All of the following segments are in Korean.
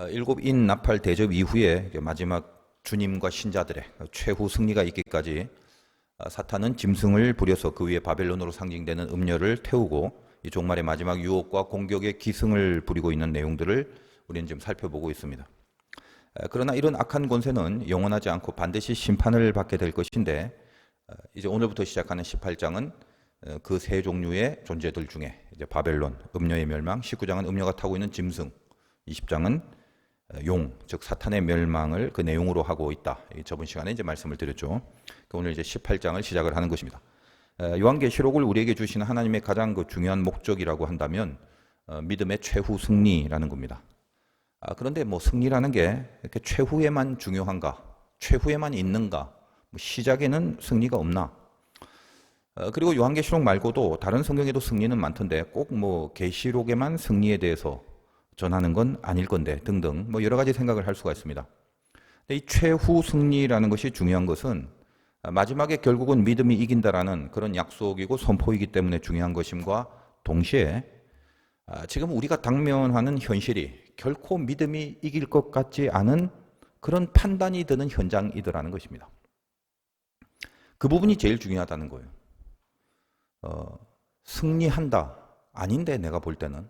일곱 인 나팔 대접 이후에 마지막 주님과 신자들의 최후 승리가 있기까지 사탄은 짐승을 부려서 그 위에 바벨론으로 상징되는 음녀를 태우고 이 종말의 마지막 유혹과 공격의 기승을 부리고 있는 내용들을 우리는 지금 살펴보고 있습니다. 그러나 이런 악한 권세는 영원하지 않고 반드시 심판을 받게 될 것인데, 이제 오늘부터 시작하는 18장은 그 세 종류의 존재들 중에 이제 바벨론, 음녀의 멸망, 19장은 음녀가 타고 있는 짐승, 20장은 용, 즉 사탄의 멸망을 그 내용으로 하고 있다. 저번 시간에 이제 말씀을 드렸죠. 오늘 이제 18장을 시작을 하는 것입니다. 요한계시록을 우리에게 주시는 하나님의 가장 중요한 목적이라고 한다면 믿음의 최후 승리라는 겁니다. 그런데 승리라는 게 이렇게 최후에만 중요한가, 최후에만 있는가, 시작에는 승리가 없나? 그리고 요한계시록 말고도 다른 성경에도 승리는 많던데 꼭 계시록에만 승리에 대해서 전하는 건 아닐 건데 등등 여러 가지 생각을 할 수가 있습니다. 근데 이 최후 승리라는 것이 중요한 것은 마지막에 결국은 믿음이 이긴다라는 그런 약속이고 선포이기 때문에 중요한 것임과 동시에 지금 우리가 당면하는 현실이 결코 믿음이 이길 것 같지 않은 그런 판단이 드는 현장이더라는 것입니다. 그 부분이 제일 중요하다는 거예요. 승리한다. 아닌데 내가 볼 때는.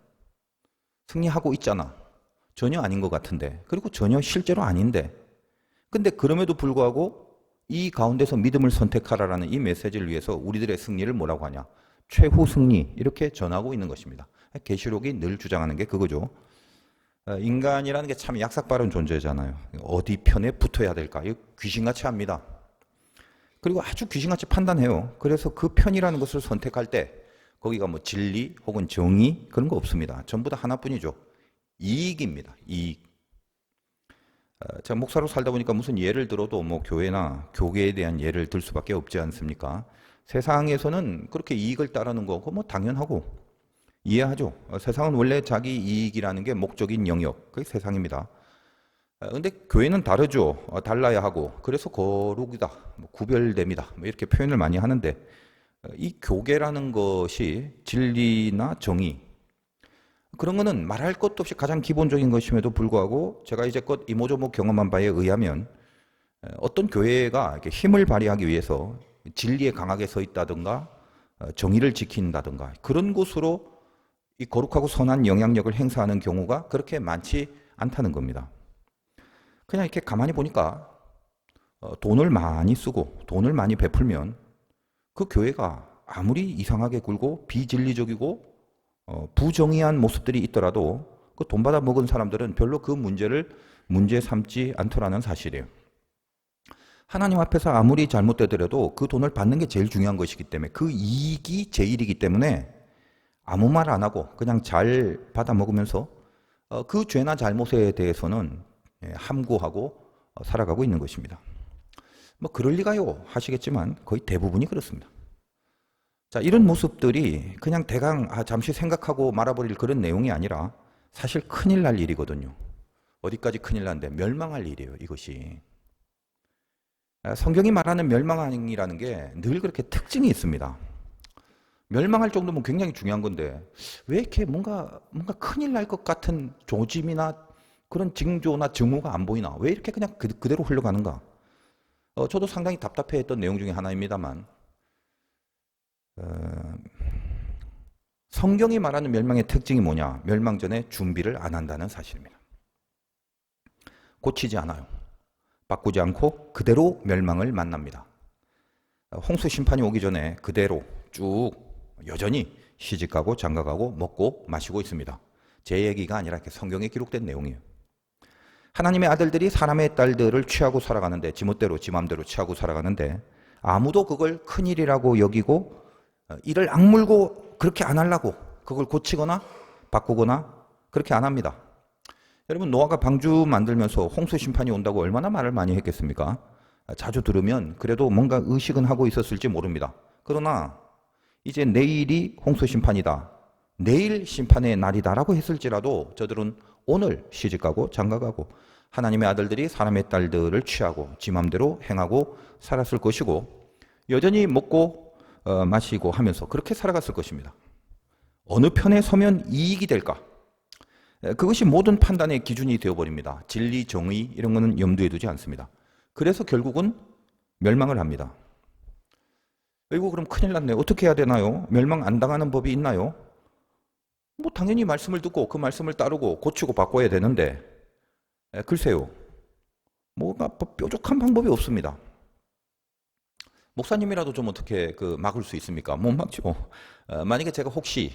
승리하고 있잖아. 전혀 아닌 것 같은데. 그리고 전혀 실제로 아닌데. 근데 그럼에도 불구하고 이 가운데서 믿음을 선택하라라는 이 메시지를 위해서 우리들의 승리를 뭐라고 하냐. 최후 승리 이렇게 전하고 있는 것입니다. 계시록이 늘 주장하는 게 그거죠. 인간이라는 게 참 약삭빠른 존재잖아요. 어디 편에 붙어야 될까? 이거 귀신같이 합니다. 그리고 아주 귀신같이 판단해요. 그래서 그 편이라는 것을 선택할 때 거기가 진리 혹은 정의 그런 거 없습니다. 전부 다 하나뿐이죠. 이익입니다. 이익. 제가 목사로 살다 보니까 무슨 예를 들어도 교회나 교계에 대한 예를 들 수밖에 없지 않습니까? 세상에서는 그렇게 이익을 따르는 거고 당연하고 이해하죠. 세상은 원래 자기 이익이라는 게 목적인 영역, 그게 세상입니다. 근데 교회는 다르죠. 달라야 하고 그래서 거룩이다, 구별됩니다. 이렇게 표현을 많이 하는데 이 교계라는 것이 진리나 정의 그런 거는 말할 것도 없이 가장 기본적인 것임에도 불구하고 제가 이제껏 이모저모 경험한 바에 의하면 어떤 교회가 이렇게 힘을 발휘하기 위해서 진리에 강하게 서 있다든가 정의를 지킨다든가 그런 곳으로 이 거룩하고 선한 영향력을 행사하는 경우가 그렇게 많지 않다는 겁니다. 그냥 이렇게 가만히 보니까 돈을 많이 쓰고 돈을 많이 베풀면 그 교회가 아무리 이상하게 굴고 비진리적이고 부정의한 모습들이 있더라도 그 돈 받아 먹은 사람들은 별로 그 문제를 문제 삼지 않더라는 사실이에요. 하나님 앞에서 아무리 잘못되더라도 그 돈을 받는 게 제일 중요한 것이기 때문에 그 이익이 제일이기 때문에 아무 말 안 하고 그냥 잘 받아 먹으면서 그 죄나 잘못에 대해서는 함구하고 살아가고 있는 것입니다. 그럴 리가요 하시겠지만 거의 대부분이 그렇습니다. 자, 이런 모습들이 그냥 대강 잠시 생각하고 말아버릴 그런 내용이 아니라 사실 큰일 날 일이거든요. 어디까지 큰일 난데 멸망할 일이에요, 이것이. 성경이 말하는 멸망이라는 게 늘 그렇게 특징이 있습니다. 멸망할 정도면 굉장히 중요한 건데 왜 이렇게 뭔가 큰일 날 것 같은 조짐이나 그런 징조나 증후가 안 보이나? 왜 이렇게 그냥 그대로 흘러가는가? 저도 상당히 답답해했던 내용 중에 하나입니다만 성경이 말하는 멸망의 특징이 뭐냐? 멸망 전에 준비를 안 한다는 사실입니다. 고치지 않아요. 바꾸지 않고 그대로 멸망을 만납니다. 홍수 심판이 오기 전에 그대로 쭉 여전히 시집가고 장가가고 먹고 마시고 있습니다. 제 얘기가 아니라 이렇게 성경에 기록된 내용이에요. 하나님의 아들들이 사람의 딸들을 취하고 살아가는데 지멋대로 지 맘대로 취하고 살아가는데 아무도 그걸 큰일이라고 여기고 이를 악물고 그렇게 안 하려고 그걸 고치거나 바꾸거나 그렇게 안 합니다. 여러분 노아가 방주 만들면서 홍수 심판이 온다고 얼마나 말을 많이 했겠습니까? 자주 들으면 그래도 뭔가 의식은 하고 있었을지 모릅니다. 그러나 이제 내일이 홍수 심판이다. 내일 심판의 날이다라고 했을지라도 저들은 오늘 시집가고 장가가고 하나님의 아들들이 사람의 딸들을 취하고 지 맘대로 행하고 살았을 것이고 여전히 먹고 마시고 하면서 그렇게 살아갔을 것입니다. 어느 편에 서면 이익이 될까? 그것이 모든 판단의 기준이 되어버립니다. 진리, 정의 이런 거는 염두에 두지 않습니다. 그래서 결국은 멸망을 합니다. 이거 그럼 큰일 났네. 어떻게 해야 되나요? 멸망 안 당하는 법이 있나요? 뭐 당연히 말씀을 듣고 그 말씀을 따르고 고치고 바꿔야 되는데 글쎄요. 뭐가 뾰족한 방법이 없습니다. 목사님이라도 좀 어떻게 막을 수 있습니까? 못 막죠. 만약에 제가 혹시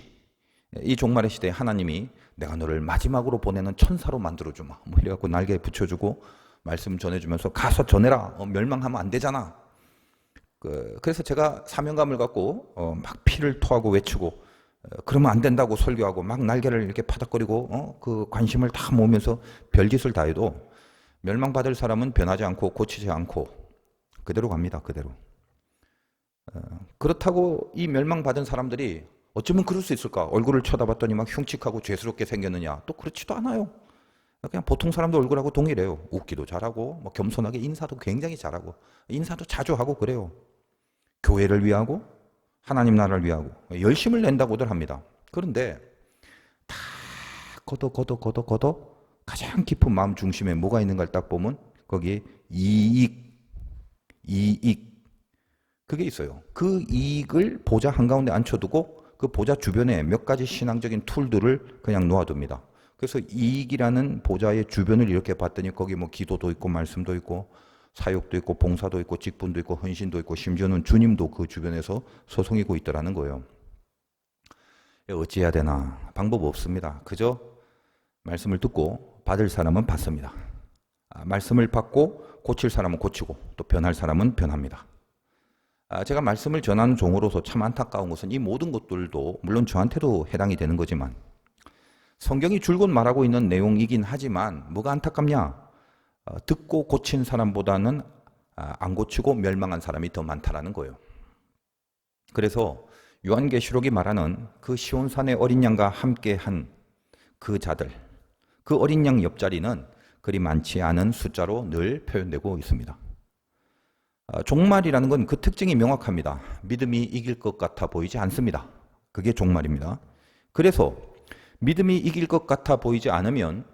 이 종말의 시대에 하나님이 내가 너를 마지막으로 보내는 천사로 만들어주마. 뭐 이래갖고 날개에 붙여주고 말씀 전해주면서 가서 전해라. 멸망하면 안 되잖아. 그래서 제가 사명감을 갖고 막 피를 토하고 외치고 그러면 안 된다고 설교하고 막 날개를 이렇게 파닥거리고 그 관심을 다 모으면서 별짓을 다 해도 멸망받을 사람은 변하지 않고 고치지 않고 그대로 갑니다. 그대로. 그렇다고 이 멸망받은 사람들이 어쩌면 그럴 수 있을까? 얼굴을 쳐다봤더니 막 흉측하고 죄스럽게 생겼느냐? 또 그렇지도 않아요. 그냥 보통 사람들 얼굴하고 동일해요. 웃기도 잘하고 뭐 겸손하게 인사도 굉장히 잘하고 인사도 자주 하고 그래요. 교회를 위하고 하나님 나라를 위하고 열심을 낸다고들 합니다. 그런데 다 걷어 가장 깊은 마음 중심에 뭐가 있는가를 딱 보면 거기에 이익 그게 있어요. 그 이익을 보좌 한가운데 앉혀두고 그 보좌 주변에 몇 가지 신앙적인 툴들을 그냥 놓아둡니다. 그래서 이익이라는 보좌의 주변을 이렇게 봤더니 거기 뭐 기도도 있고 말씀도 있고 사역도 있고 봉사도 있고 직분도 있고 헌신도 있고 심지어는 주님도 그 주변에서 소송이고 있더라는 거예요. 어찌해야 되나? 방법 없습니다. 그저 말씀을 듣고 받을 사람은 받습니다. 말씀을 받고 고칠 사람은 고치고 또 변할 사람은 변합니다. 제가 말씀을 전하는 종으로서 참 안타까운 것은 이 모든 것들도 물론 저한테도 해당이 되는 거지만 성경이 줄곧 말하고 있는 내용이긴 하지만 뭐가 안타깝냐? 듣고 고친 사람보다는 안 고치고 멸망한 사람이 더 많다라는 거예요. 그래서 요한계시록이 말하는 그 시온산의 어린 양과 함께한 그 자들, 그 어린 양 옆자리는 그리 많지 않은 숫자로 늘 표현되고 있습니다. 종말이라는 건 그 특징이 명확합니다. 믿음이 이길 것 같아 보이지 않습니다. 그게 종말입니다. 그래서 믿음이 이길 것 같아 보이지 않으면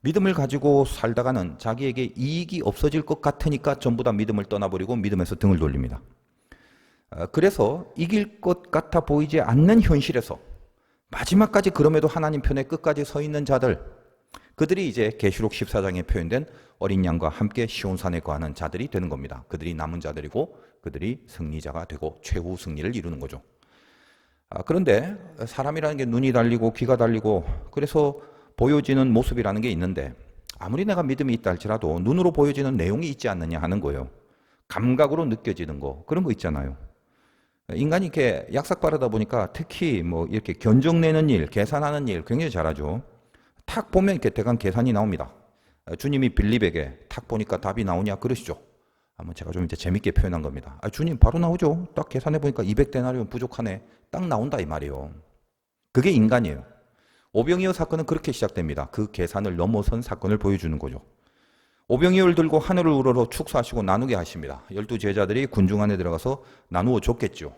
믿음을 가지고 살다가는 자기에게 이익이 없어질 것 같으니까 전부 다 믿음을 떠나버리고 믿음에서 등을 돌립니다. 그래서 이길 것 같아 보이지 않는 현실에서 마지막까지 그럼에도 하나님 편에 끝까지 서 있는 자들, 그들이 이제 계시록 14장에 표현된 어린 양과 함께 시온산에 거하는 자들이 되는 겁니다. 그들이 남은 자들이고 그들이 승리자가 되고 최후 승리를 이루는 거죠. 그런데 사람이라는 게 눈이 달리고 귀가 달리고 그래서 보여지는 모습이라는 게 있는데 아무리 내가 믿음이 있다 할지라도 눈으로 보여지는 내용이 있지 않느냐 하는 거예요. 감각으로 느껴지는 거 그런 거 있잖아요. 인간이 이렇게 약삭 빠르다 보니까 특히 뭐 이렇게 견적내는 일, 계산하는 일 굉장히 잘하죠. 탁 보면 이렇게 대강 계산이 나옵니다. 주님이 빌립에게 탁 보니까 답이 나오냐 그러시죠. 한번 제가 좀 이제 재밌게 표현한 겁니다. 주님 바로 나오죠. 딱 계산해 보니까 200데나리온 부족하네. 딱 나온다 이 말이에요. 그게 인간이에요. 오병이어 사건은 그렇게 시작됩니다. 그 계산을 넘어선 사건을 보여주는 거죠. 오병이어를 들고 하늘을 우러러 축사하시고 나누게 하십니다. 12제자들이 군중 안에 들어가서 나누어 줬겠죠.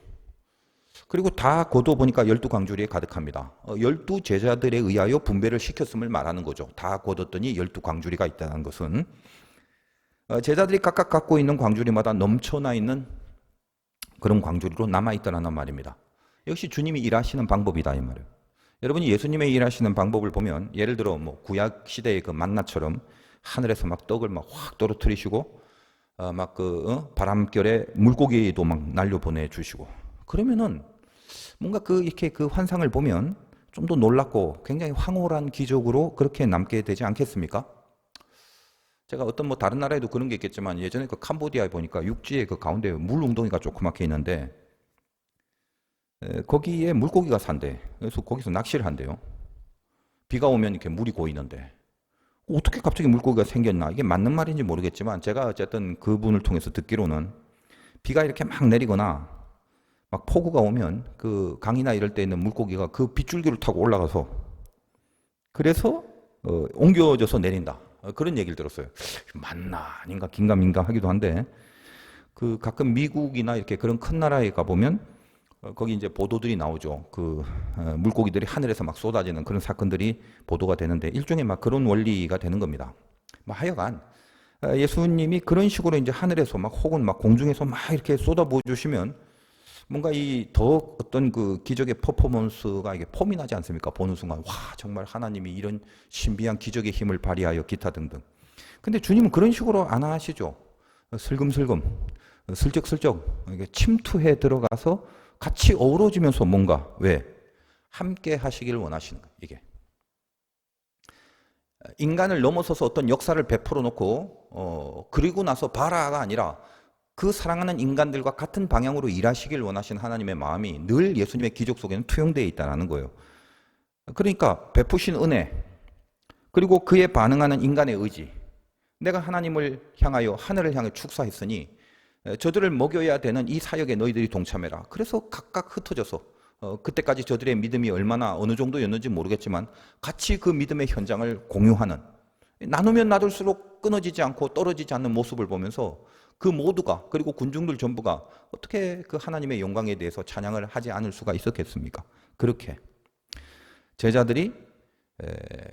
그리고 다 거두어 보니까 12광주리에 가득합니다. 12제자들에 의하여 분배를 시켰음을 말하는 거죠. 다 거뒀더니 12광주리가 있다는 것은 제자들이 각각 갖고 있는 광주리마다 넘쳐나 있는 그런 광주리로 남아있더라는 말입니다. 역시 주님이 일하시는 방법이다 이 말이에요. 여러분이 예수님의 일하시는 방법을 보면 예를 들어 뭐 구약 시대의 그 만나처럼 하늘에서 막 떡을 막 확 떨어뜨리시고 막 바람결에 물고기도 막 날려 보내주시고 그러면은 뭔가 이렇게 그 환상을 보면 좀 더 놀랍고 굉장히 황홀한 기적으로 그렇게 남게 되지 않겠습니까? 제가 어떤 뭐 다른 나라에도 그런 게 있겠지만 예전에 그 캄보디아에 보니까 육지에 그 가운데 물 웅덩이가 조그맣게 있는데 거기에 물고기가 산대. 그래서 거기서 낚시를 한대요. 비가 오면 이렇게 물이 고이는데 어떻게 갑자기 물고기가 생겼나? 이게 맞는 말인지 모르겠지만 제가 어쨌든 그분을 통해서 듣기로는 비가 이렇게 막 내리거나 막 폭우가 오면 그 강이나 이럴 때 있는 물고기가 그 빗줄기를 타고 올라가서 그래서 옮겨져서 내린다. 그런 얘기를 들었어요. 맞나 아닌가 긴가민가 하기도 한데 그 가끔 미국이나 이렇게 그런 큰 나라에 가보면 거기 이제 보도들이 나오죠. 물고기들이 하늘에서 막 쏟아지는 그런 사건들이 보도가 되는데 일종의 막 그런 원리가 되는 겁니다. 하여간 예수님이 그런 식으로 이제 하늘에서 막 혹은 막 공중에서 막 이렇게 쏟아부어 주시면 뭔가 이 더 어떤 그 기적의 퍼포먼스가 이게 폼이 나지 않습니까? 보는 순간 와 정말 하나님이 이런 신비한 기적의 힘을 발휘하여 기타 등등. 근데 주님은 그런 식으로 안 하시죠. 슬금슬금 슬쩍슬쩍 이게 침투해 들어가서 같이 어우러지면서 뭔가 왜 함께 하시길 원하시는 거예요. 이게 인간을 넘어서서 어떤 역사를 베풀어 놓고 그리고 나서 봐라가 아니라 그 사랑하는 인간들과 같은 방향으로 일하시길 원하시는 하나님의 마음이 늘 예수님의 기적 속에는 투영되어 있다는 거예요. 그러니까 베푸신 은혜 그리고 그에 반응하는 인간의 의지 내가 하나님을 향하여 하늘을 향해 축사했으니 저들을 먹여야 되는 이 사역에 너희들이 동참해라. 그래서 각각 흩어져서 그때까지 저들의 믿음이 얼마나 어느 정도였는지 모르겠지만 같이 그 믿음의 현장을 공유하는 나누면 나눌수록 끊어지지 않고 떨어지지 않는 모습을 보면서 그 모두가 그리고 군중들 전부가 어떻게 그 하나님의 영광에 대해서 찬양을 하지 않을 수가 있었겠습니까? 그렇게 제자들이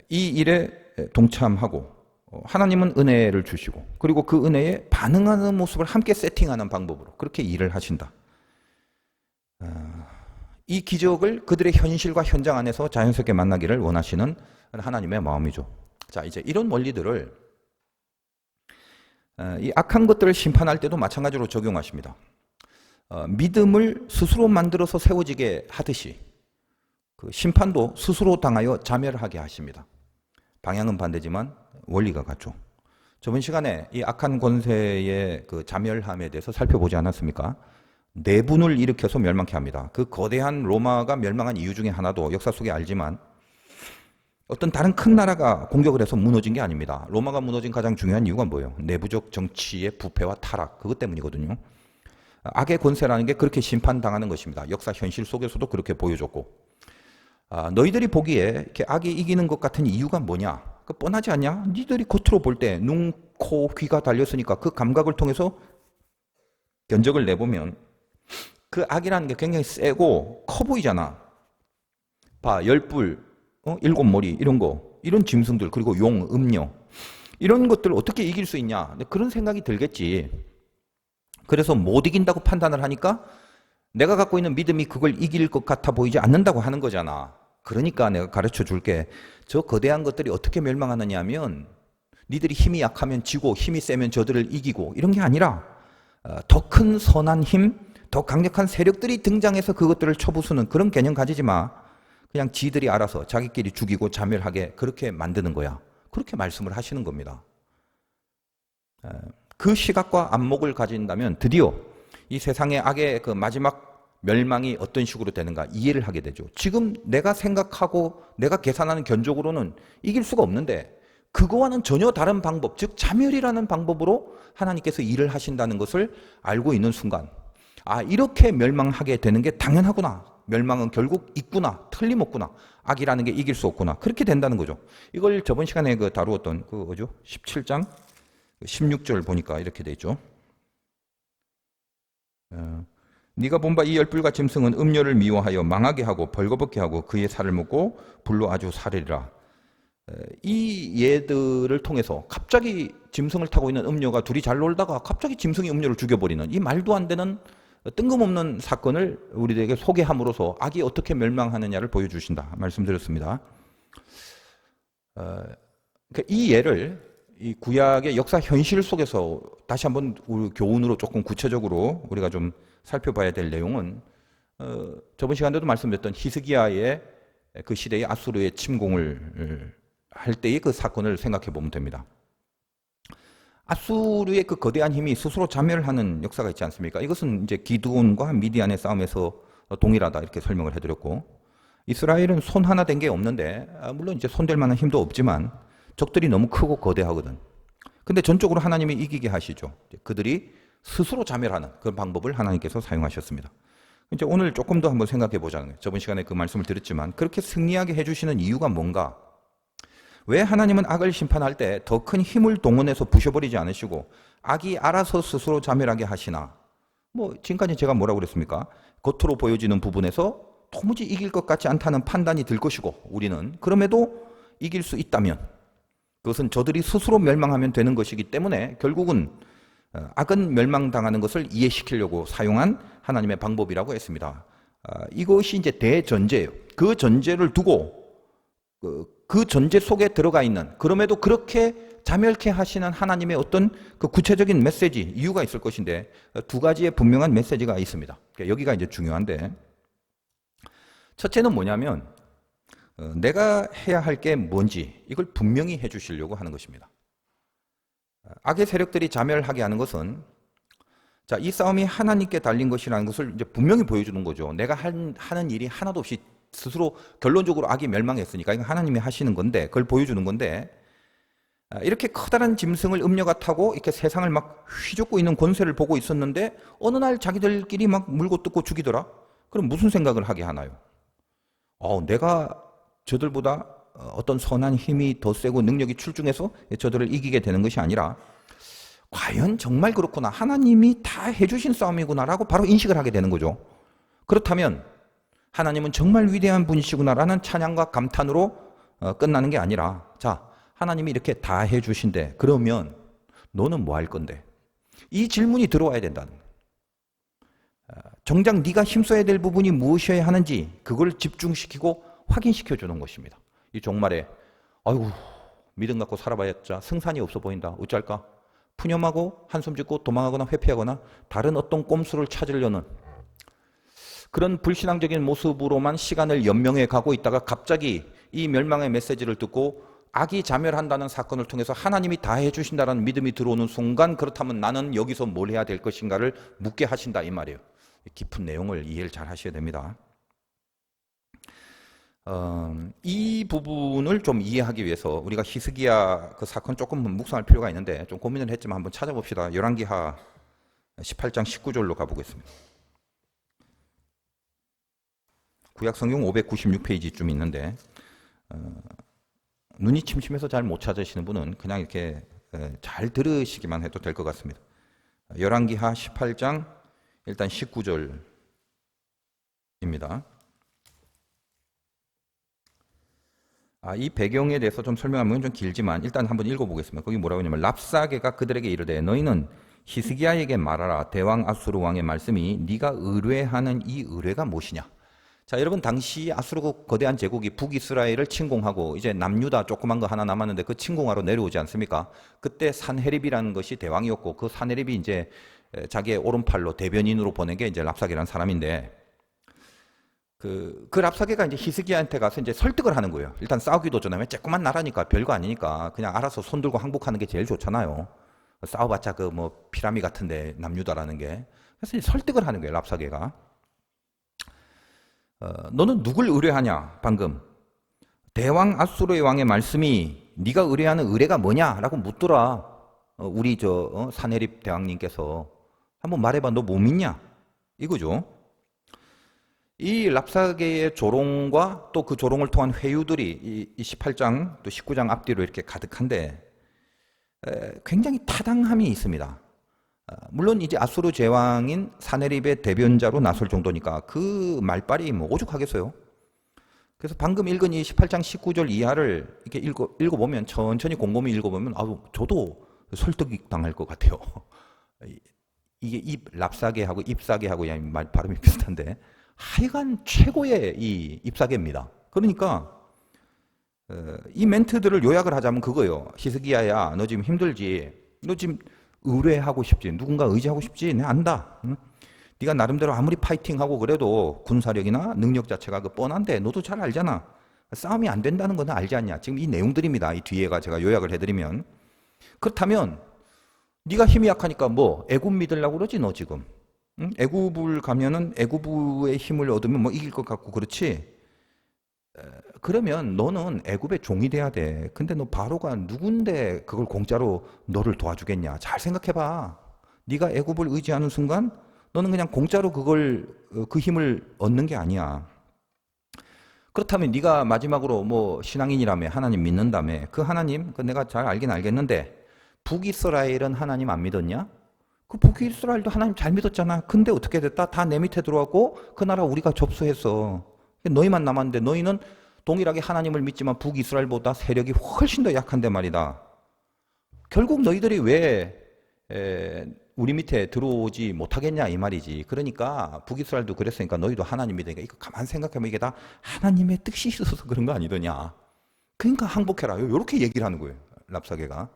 이 일에 동참하고 하나님은 은혜를 주시고 그리고 그 은혜에 반응하는 모습을 함께 세팅하는 방법으로 그렇게 일을 하신다. 이 기적을 그들의 현실과 현장 안에서 자연스럽게 만나기를 원하시는 하나님의 마음이죠. 자, 이제 이런 원리들을 이 악한 것들을 심판할 때도 마찬가지로 적용하십니다. 믿음을 스스로 만들어서 세워지게 하듯이 그 심판도 스스로 당하여 자멸하게 하십니다. 방향은 반대지만 원리가 같죠. 저번 시간에 이 악한 권세의 그 자멸함에 대해서 살펴보지 않았습니까? 내분을 일으켜서 멸망케 합니다. 그 거대한 로마가 멸망한 이유 중에 하나도 역사 속에 알지만 어떤 다른 큰 나라가 공격을 해서 무너진 게 아닙니다. 로마가 무너진 가장 중요한 이유가 뭐예요? 내부적 정치의 부패와 타락, 그것 때문이거든요. 악의 권세라는 게 그렇게 심판당하는 것입니다. 역사 현실 속에서도 그렇게 보여줬고 너희들이 보기에 이렇게 악이 이기는 것 같은 이유가 뭐냐? 그 뻔하지 않냐? 니들이 겉으로 볼 때 눈, 코, 귀가 달렸으니까 그 감각을 통해서 견적을 내보면 그 악이라는 게 굉장히 세고 커 보이잖아. 봐, 열불, 일곱 머리 이런 거, 이런 짐승들 그리고 용, 음녀 이런 것들을 어떻게 이길 수 있냐? 그런 생각이 들겠지. 그래서 못 이긴다고 판단을 하니까 내가 갖고 있는 믿음이 그걸 이길 것 같아 보이지 않는다고 하는 거잖아. 그러니까 내가 가르쳐 줄게. 저 거대한 것들이 어떻게 멸망하느냐 하면 니들이 힘이 약하면 지고 힘이 세면 저들을 이기고 이런 게 아니라 더 큰 선한 힘, 더 강력한 세력들이 등장해서 그것들을 쳐부수는 그런 개념 가지지 마. 그냥 지들이 알아서 자기끼리 죽이고 자멸하게 그렇게 만드는 거야. 그렇게 말씀을 하시는 겁니다. 그 시각과 안목을 가진다면 드디어 이 세상의 악의 그 마지막 멸망이 어떤 식으로 되는가 이해를 하게 되죠. 지금 내가 생각하고 내가 계산하는 견적으로는 이길 수가 없는데 그거와는 전혀 다른 방법, 즉 자멸이라는 방법으로 하나님께서 일을 하신다는 것을 알고 있는 순간 이렇게 멸망하게 되는 게 당연하구나. 멸망은 결국 있구나. 틀림없구나. 악이라는 게 이길 수 없구나. 그렇게 된다는 거죠. 이걸 저번 시간에 다루었던 17장 16절 보니까 이렇게 돼 있죠. 네가 본 바 이 열불과 짐승은 음료를 미워하여 망하게 하고 벌거벗게 하고 그의 살을 먹고 불로 아주 사르리라. 이 예들을 통해서 갑자기 짐승을 타고 있는 음료가 둘이 잘 놀다가 갑자기 짐승이 음료를 죽여버리는 이 말도 안 되는 뜬금없는 사건을 우리에게 소개함으로써 악이 어떻게 멸망하느냐를 보여주신다 말씀드렸습니다. 이 예를 이 구약의 역사 현실 속에서 다시 한번 우리 교훈으로 조금 구체적으로 우리가 좀 살펴봐야 될 내용은 저번 시간에도 말씀드렸던 히스기야의 그 시대의 아수르의 침공을 할 때의 그 사건을 생각해 보면 됩니다. 아수르의 그 거대한 힘이 스스로 자멸하는 역사가 있지 않습니까? 이것은 이제 기드온과 미디안의 싸움에서 동일하다 이렇게 설명을 해드렸고 이스라엘은 손 하나 된 게 없는데 물론 이제 손댈 만한 힘도 없지만 적들이 너무 크고 거대하거든. 근데 전적으로 하나님이 이기게 하시죠. 그들이 스스로 자멸하는 그런 방법을 하나님께서 사용하셨습니다. 이제 오늘 조금 더 한번 생각해 보자는 거예요. 저번 시간에 그 말씀을 드렸지만 그렇게 승리하게 해주시는 이유가 뭔가? 왜 하나님은 악을 심판할 때 더 큰 힘을 동원해서 부셔버리지 않으시고 악이 알아서 스스로 자멸하게 하시나? 뭐 지금까지 제가 뭐라고 그랬습니까? 겉으로 보여지는 부분에서 도무지 이길 것 같지 않다는 판단이 들 것이고 우리는 그럼에도 이길 수 있다면 그것은 저들이 스스로 멸망하면 되는 것이기 때문에 결국은 악은 멸망당하는 것을 이해시키려고 사용한 하나님의 방법이라고 했습니다. 이것이 이제 대전제예요. 그 전제를 두고 그 전제 속에 들어가 있는 그럼에도 그렇게 자멸케 하시는 하나님의 어떤 그 구체적인 메시지, 이유가 있을 것인데 두 가지의 분명한 메시지가 있습니다. 여기가 이제 중요한데 첫째는 뭐냐면 내가 해야 할 게 뭔지 이걸 분명히 해 주시려고 하는 것입니다. 악의 세력들이 자멸하게 하는 것은 자, 이 싸움이 하나님께 달린 것이라는 것을 이제 분명히 보여주는 거죠. 내가 하는 일이 하나도 없이 스스로 결론적으로 악이 멸망했으니까 이건 하나님이 하시는 건데 그걸 보여주는 건데 이렇게 커다란 짐승을 음녀가 타고 이렇게 세상을 막 휘젓고 있는 권세를 보고 있었는데 어느 날 자기들끼리 막 물고 뜯고 죽이더라? 그럼 무슨 생각을 하게 하나요? 내가 저들보다 어떤 선한 힘이 더 세고 능력이 출중해서 저들을 이기게 되는 것이 아니라 과연 정말 그렇구나. 하나님이 다 해주신 싸움이구나라고 바로 인식을 하게 되는 거죠. 그렇다면 하나님은 정말 위대한 분이시구나라는 찬양과 감탄으로 끝나는 게 아니라 자, 하나님이 이렇게 다 해주신대. 그러면 너는 뭐 할 건데? 이 질문이 들어와야 된다는 거예요. 정작 네가 힘써야 될 부분이 무엇이어야 하는지 그걸 집중시키고 확인시켜 주는 것입니다. 이 종말에 아이고 믿음 갖고 살아봐야자 승산이 없어 보인다. 어쩔까? 푸념하고 한숨 짓고 도망하거나 회피하거나 다른 어떤 꼼수를 찾으려는 그런 불신앙적인 모습으로만 시간을 연명해 가고 있다가 갑자기 이 멸망의 메시지를 듣고 악이 자멸한다는 사건을 통해서 하나님이 다 해주신다는 믿음이 들어오는 순간 그렇다면 나는 여기서 뭘 해야 될 것인가를 묻게 하신다 이 말이에요. 깊은 내용을 이해를 잘 하셔야 됩니다. 이 부분을 좀 이해하기 위해서 우리가 히스기야 그 사건 조금 묵상할 필요가 있는데 좀 고민을 했지만 한번 찾아봅시다. 열왕기하 18장 19절로 가보겠습니다. 구약성경 596페이지쯤 있는데 눈이 침침해서 잘 못 찾으시는 분은 그냥 이렇게 잘 들으시기만 해도 될 것 같습니다. 열왕기하 18장 일단 19절입니다. 이 배경에 대해서 좀 설명하면 좀 길지만 일단 한번 읽어보겠습니다. 거기 뭐라고 하냐면 랍사게가 그들에게 이르되 너희는 히스기야에게 말하라. 대왕 아수르 왕의 말씀이 네가 의뢰하는 이 의뢰가 무엇이냐. 자, 여러분 당시 아수르 거대한 제국이 북이스라엘을 침공하고 이제 남유다 조그만 거 하나 남았는데 그 침공하러 내려오지 않습니까? 그때 산헤립이라는 것이 대왕이었고 그 산헤립이 이제 자기의 오른팔로 대변인으로 보낸 게 이제 랍사게라는 사람인데 그 랍사게가 이제 히스기야한테 가서 이제 설득을 하는 거예요. 일단 싸우기도 전에 조그만 나라니까 별거 아니니까 그냥 알아서 손 들고 항복하는 게 제일 좋잖아요. 싸워봤자 그 뭐 피라미 같은데 남유다라는 게. 그래서 이제 설득을 하는 거예요. 랍사게가. 너는 누굴 의뢰하냐? 방금 대왕 아수르의 왕의 말씀이 네가 의뢰하는 의뢰가 뭐냐라고 묻더라. 우리 산헤립 대왕님께서 한번 말해봐. 너 뭐 믿냐? 이거죠. 이 랍사게의 조롱과 또 그 조롱을 통한 회유들이 이 18장 또 19장 앞뒤로 이렇게 가득한데 굉장히 타당함이 있습니다. 물론 이제 아수르 제왕인 산헤립의 대변자로 나설 정도니까 그 말빨이 뭐 오죽하겠어요. 그래서 방금 읽은 이 18장 19절 이하를 이렇게 읽어보면 천천히 곰곰이 읽어보면 저도 설득이 당할 것 같아요. 이게 랍사게하고 잎사게하고 말 발음이 비슷한데 하여간 최고의 이 잎사게입니다. 그러니까 이 멘트들을 요약을 하자면 그거예요. 히스기야야, 너 지금 힘들지? 너 지금 의뢰하고 싶지? 누군가 의지하고 싶지? 내가 안다. 응? 네가 나름대로 아무리 파이팅하고 그래도 군사력이나 능력 자체가 그 뻔한데 너도 잘 알잖아. 싸움이 안 된다는 건 알지 않냐? 지금 이 내용들입니다. 이 뒤에가 제가 요약을 해드리면 그렇다면 네가 힘이 약하니까 뭐 애굽 믿으려고 그러지 너 지금? 응? 애굽을 가면은 애굽의 힘을 얻으면 뭐 이길 것 같고 그렇지? 그러면 너는 애굽의 종이 돼야 돼. 근데 너 바로가 누군데 그걸 공짜로 너를 도와주겠냐? 잘 생각해봐. 네가 애굽을 의지하는 순간 너는 그냥 공짜로 그 힘을 얻는 게 아니야. 그렇다면 네가 마지막으로 뭐 신앙인이라며 하나님 믿는다며 그 하나님 그 내가 잘 알긴 알겠는데 북이스라엘은 하나님 안 믿었냐? 그 북이스라엘도 하나님 잘 믿었잖아. 근데 어떻게 됐다? 다 내 밑에 들어왔고 그 나라 우리가 접수했어. 너희만 남았는데 너희는 동일하게 하나님을 믿지만 북이스라엘보다 세력이 훨씬 더 약한데 말이다. 결국 너희들이 왜 우리 밑에 들어오지 못하겠냐 이 말이지. 그러니까 북이스라엘도 그랬으니까 너희도 하나님 믿으니까 이거 가만 생각해보면 이게 다 하나님의 뜻이 있어서 그런 거 아니더냐. 그러니까 항복해라. 이렇게 얘기를 하는 거예요. 랍사게가.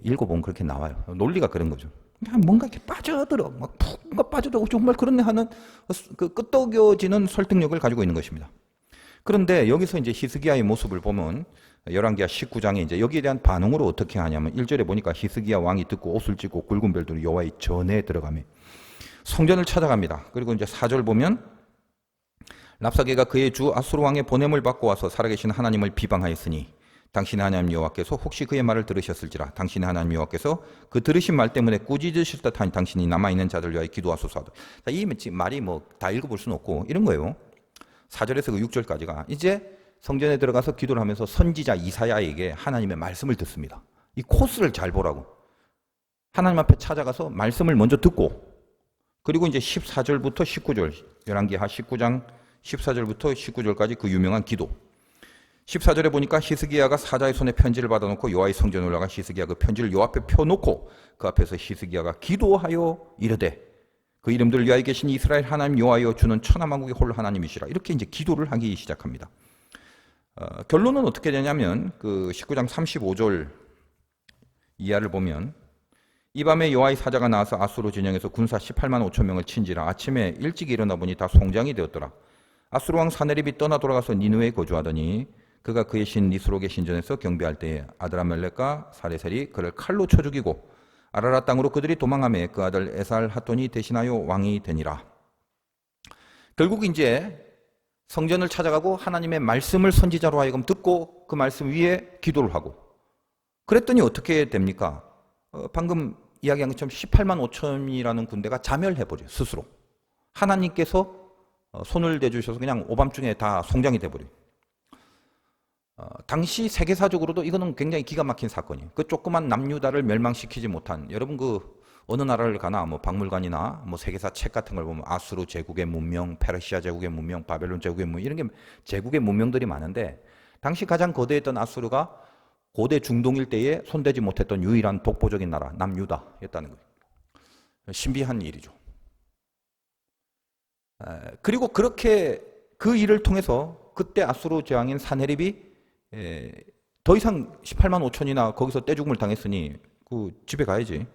읽어보면 그렇게 나와요. 논리가 그런 거죠. 그냥 뭔가 이렇게 빠져들어. 막 뭔가 빠져들고 정말 그렇네 하는 그 끄떡여지는 설득력을 가지고 있는 것입니다. 그런데 여기서 이제 히스기야의 모습을 보면 열왕기하 19장에 이제 여기에 대한 반응으로 어떻게 하냐면 1절에 보니까 히스기야 왕이 듣고 옷을 찢고 굵은 별들로 여호와의 전에 들어가며 성전을 찾아갑니다. 그리고 이제 4절 보면 랍사게가 그의 주 아수르 왕의 보냄을 받고 와서 살아계신 하나님을 비방하였으니 당신의 하나님 여호와께서 혹시 그의 말을 들으셨을지라. 당신의 하나님 여호와께서 그 들으신 말 때문에 꾸짖으실 듯하니 당신이 남아있는 자들 위하여 기도하소서. 이 말이 뭐 다 읽어볼 수는 없고 이런 거예요. 4절에서 그 6절까지가 이제 성전에 들어가서 기도를 하면서 선지자 이사야에게 하나님의 말씀을 듣습니다. 이 코스를 잘 보라고. 하나님 앞에 찾아가서 말씀을 먼저 듣고 그리고 이제 14절부터 19절 열왕기하 19장 14절부터 19절까지 그 유명한 기도. 14절에 보니까 히스기야가 사자의 손에 편지를 받아놓고 여호와의 성전에 올라가 히스기야 그 편지를 요 앞에 펴놓고 그 앞에서 히스기야가 기도하여 이르되 그 이름들을 위하여 계신 이스라엘 하나님 여호와여 주는 천하만국의 홀로 하나님이시라. 이렇게 이제 기도를 하기 시작합니다. 결론은 어떻게 되냐면 그 19장 35절 이하를 보면 이 밤에 여호와의 사자가 나와서 아수르 진영에서 군사 18만 5천 명을 친지라. 아침에 일찍 일어나 보니 다 송장이 되었더라. 아수르 왕 사네립이 떠나 돌아가서 니느웨에 거주하더니 그가 그의 신 니스록의 신전에서 경배할 때에 아드라멜렉과 사레셀이 그를 칼로 쳐 죽이고 아라라 땅으로 그들이 도망하며 그 아들 에살핫돈이 대신하여 왕이 되니라. 결국 이제 성전을 찾아가고 하나님의 말씀을 선지자로 하여금 듣고 그 말씀 위에 기도를 하고 그랬더니 어떻게 됩니까? 방금 이야기한 것처럼 18만 5천이라는 군대가 자멸해버려요. 스스로. 하나님께서 손을 대주셔서 그냥 오밤중에 다 송장이 돼버려요. 당시 세계사적으로도 이거는 굉장히 기가 막힌 사건이에요. 그 조그만 남유다를 멸망시키지 못한 여러분 그 어느 나라를 가나 뭐 박물관이나 뭐 세계사 책 같은 걸 보면 아수르 제국의 문명, 페르시아 제국의 문명, 바벨론 제국의 문명 이런 게 제국의 문명들이 많은데 당시 가장 거대했던 아수르가 고대 중동 일대에 손대지 못했던 유일한 독보적인 나라 남유다였다는 거예요. 신비한 일이죠. 그리고 그렇게 그 일을 통해서 그때 아수르 제왕인 사네립이 더 이상 18만 5천이나 거기서 떼죽음을 당했으니 그 집에 가야지.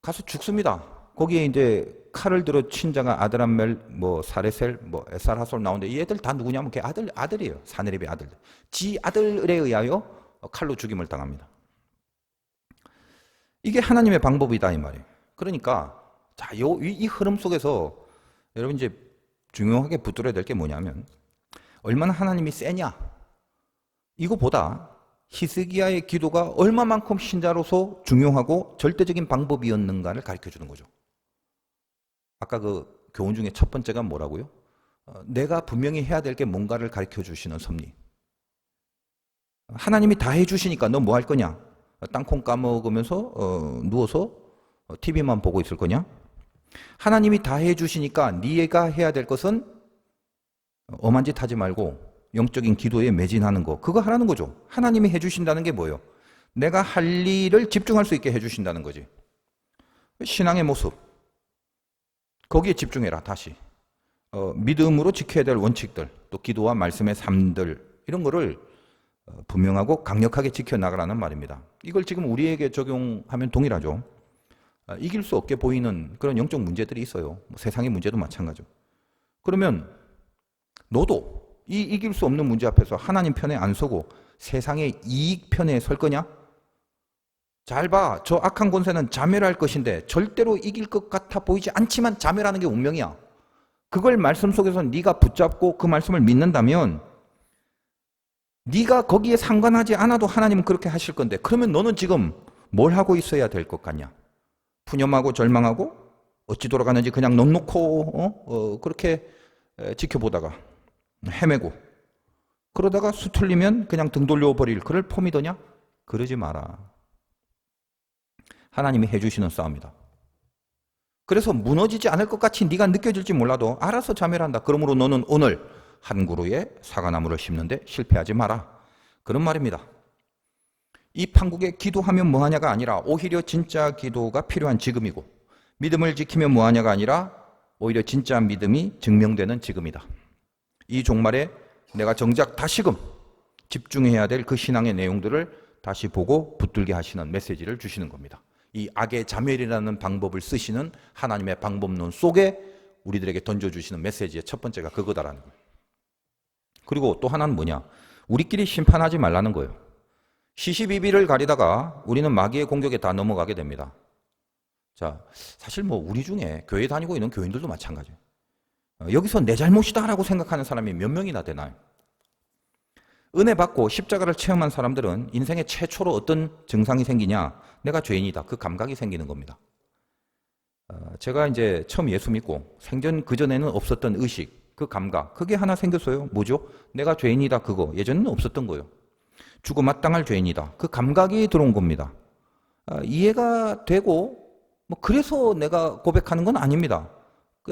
가서 죽습니다. 거기에 이제 칼을 들어 친 자가 아드람멜, 뭐 사레셀, 뭐 에살하솔 나오는데 이 애들 다 누구냐면 걔 아들이에요. 사네립의 아들들. 지 아들에 의하여 칼로 죽임을 당합니다. 이게 하나님의 방법이다 이 말이에요. 그러니까 자, 이 흐름 속에서 여러분 이제 중요하게 붙들어야 될 게 뭐냐면 얼마나 하나님이 세냐. 이거보다 히스기야의 기도가 얼마만큼 신자로서 중요하고 절대적인 방법이었는가를 가르쳐주는 거죠. 아까 그 교훈 중에 첫 번째가 뭐라고요? 내가 분명히 해야 될 게 뭔가를 가르쳐주시는 섭리. 하나님이 다 해주시니까 너 뭐 할 거냐? 땅콩 까먹으면서 누워서 TV만 보고 있을 거냐? 하나님이 다 해주시니까 네가 해야 될 것은 엄한 짓 하지 말고 영적인 기도에 매진하는 거 그거 하라는 거죠. 하나님이 해주신다는 게 뭐예요? 내가 할 일을 집중할 수 있게 해주신다는 거지. 신앙의 모습 거기에 집중해라. 다시 믿음으로 지켜야 될 원칙들 또 기도와 말씀의 삶들 이런 거를 분명하고 강력하게 지켜나가라는 말입니다. 이걸 지금 우리에게 적용하면 동일하죠. 이길 수 없게 보이는 그런 영적 문제들이 있어요. 세상의 문제도 마찬가지죠. 그러면 너도 이 이길 수 없는 문제 앞에서 하나님 편에 안 서고 세상의 이익 편에 설 거냐? 잘 봐. 저 악한 권세는 자멸할 것인데 절대로 이길 것 같아 보이지 않지만 자멸하는 게 운명이야. 그걸 말씀 속에서 네가 붙잡고 그 말씀을 믿는다면 네가 거기에 상관하지 않아도 하나님은 그렇게 하실 건데 그러면 너는 지금 뭘 하고 있어야 될 것 같냐? 푸념하고 절망하고 어찌 돌아가는지 그냥 넉넉고 그렇게 지켜보다가 헤매고 그러다가 수틀리면 그냥 등 돌려버릴 그럴 폼이더냐? 그러지 마라. 하나님이 해주시는 싸움이다. 그래서 무너지지 않을 것 같이 네가 느껴질지 몰라도 알아서 자멸한다. 그러므로 너는 오늘 한 그루에 사과나무를 심는데 실패하지 마라. 그런 말입니다. 이 판국에 기도하면 뭐하냐가 아니라 오히려 진짜 기도가 필요한 지금이고, 믿음을 지키면 뭐하냐가 아니라 오히려 진짜 믿음이 증명되는 지금이다. 이 종말에 내가 정작 다시금 집중해야 될 그 신앙의 내용들을 다시 보고 붙들게 하시는 메시지를 주시는 겁니다. 이 악의 자멸이라는 방법을 쓰시는 하나님의 방법론 속에 우리들에게 던져주시는 메시지의 첫 번째가 그거다라는 거예요. 그리고 또 하나는 뭐냐? 우리끼리 심판하지 말라는 거예요. 시시비비를 가리다가 우리는 마귀의 공격에 다 넘어가게 됩니다. 자, 사실 뭐 우리 중에 교회 다니고 있는 교인들도 마찬가지예요. 여기서 내 잘못이다라고 생각하는 사람이 몇 명이나 되나요? 은혜 받고 십자가를 체험한 사람들은 인생의 최초로 어떤 증상이 생기냐? 내가 죄인이다. 그 감각이 생기는 겁니다. 제가 이제 처음 예수 믿고 생전 그전에는 없었던 의식, 그 감각, 그게 하나 생겼어요. 뭐죠? 내가 죄인이다. 그거 예전에는 없었던 거예요. 죽어 마땅할 죄인이다. 그 감각이 들어온 겁니다. 이해가 되고 뭐 그래서 내가 고백하는 건 아닙니다.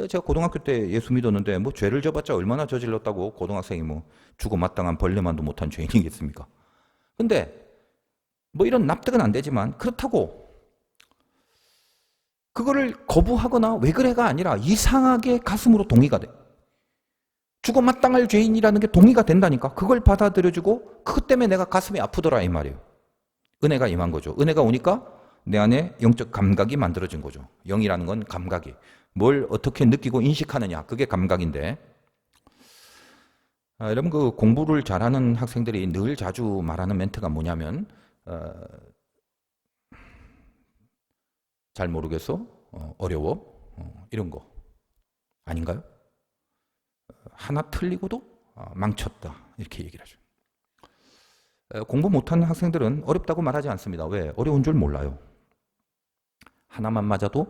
제가 고등학교 때 예수 믿었는데 뭐 죄를 져봤자 얼마나 저질렀다고 고등학생이 뭐 죽어 마땅한 벌레만도 못한 죄인이겠습니까? 근데 뭐 이런 납득은 안 되지만 그렇다고 그거를 거부하거나 왜 그래가 아니라 이상하게 가슴으로 동의가 돼. 죽어 마땅할 죄인이라는 게 동의가 된다니까. 그걸 받아들여주고 그것 때문에 내가 가슴이 아프더라 이 말이에요. 은혜가 임한 거죠. 은혜가 오니까 내 안에 영적 감각이 만들어진 거죠. 영이라는 건 감각이. 뭘 어떻게 느끼고 인식하느냐. 그게 감각인데. 여러분 그 공부를 잘하는 학생들이 늘 자주 말하는 멘트가 뭐냐면 잘 모르겠어? 어려워? 이런 거. 아닌가요? 하나 틀리고도 망쳤다. 이렇게 얘기를 하죠. 공부 못하는 학생들은 어렵다고 말하지 않습니다. 왜? 어려운 줄 몰라요. 하나만 맞아도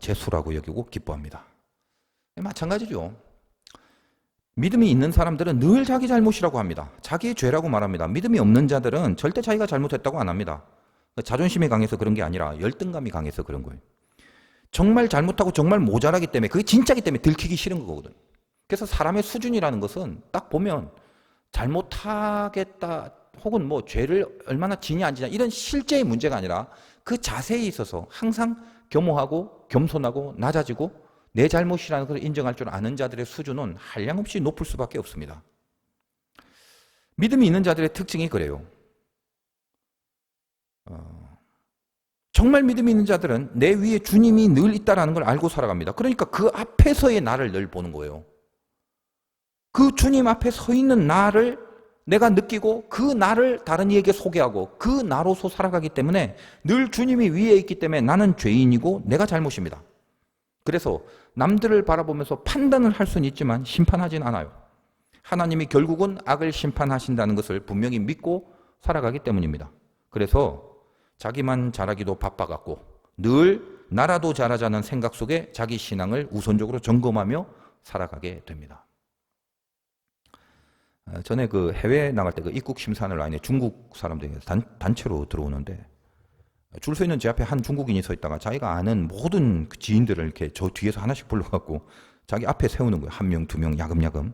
재수라고 여기고 기뻐합니다. 마찬가지죠. 믿음이 있는 사람들은 늘 자기 잘못이라고 합니다. 자기의 죄라고 말합니다. 믿음이 없는 자들은 절대 자기가 잘못했다고 안 합니다. 자존심이 강해서 그런 게 아니라 열등감이 강해서 그런 거예요. 정말 잘못하고 정말 모자라기 때문에 그게 진짜기 때문에 들키기 싫은 거거든요. 그래서 사람의 수준이라는 것은 딱 보면 잘못하겠다 혹은 뭐 죄를 얼마나 지냐 안 지냐 이런 실제의 문제가 아니라 그 자세에 있어서 항상 겸허하고 겸손하고 낮아지고 내 잘못이라는 것을 인정할 줄 아는 자들의 수준은 한량없이 높을 수밖에 없습니다. 믿음이 있는 자들의 특징이 그래요. 정말 믿음이 있는 자들은 내 위에 주님이 늘 있다는 걸 알고 살아갑니다. 그러니까 그 앞에서의 나를 늘 보는 거예요. 그 주님 앞에 서 있는 나를 내가 느끼고 그 나를 다른 이에게 소개하고 그 나로서 살아가기 때문에 늘 주님이 위에 있기 때문에 나는 죄인이고 내가 잘못입니다. 그래서 남들을 바라보면서 판단을 할 수는 있지만 심판하진 않아요. 하나님이 결국은 악을 심판하신다는 것을 분명히 믿고 살아가기 때문입니다. 그래서 자기만 잘하기도 바빠갖고 늘 나라도 잘하자는 생각 속에 자기 신앙을 우선적으로 점검하며 살아가게 됩니다. 전에 그 해외 나갈 때 그 입국 심사를 라인에 중국 사람들이 단체로 들어오는데 줄 서 있는 제 앞에 한 중국인이 서 있다가 자기가 아는 모든 그 지인들을 이렇게 저 뒤에서 하나씩 불러갖고 자기 앞에 세우는 거예요. 한 명, 두 명, 야금야금.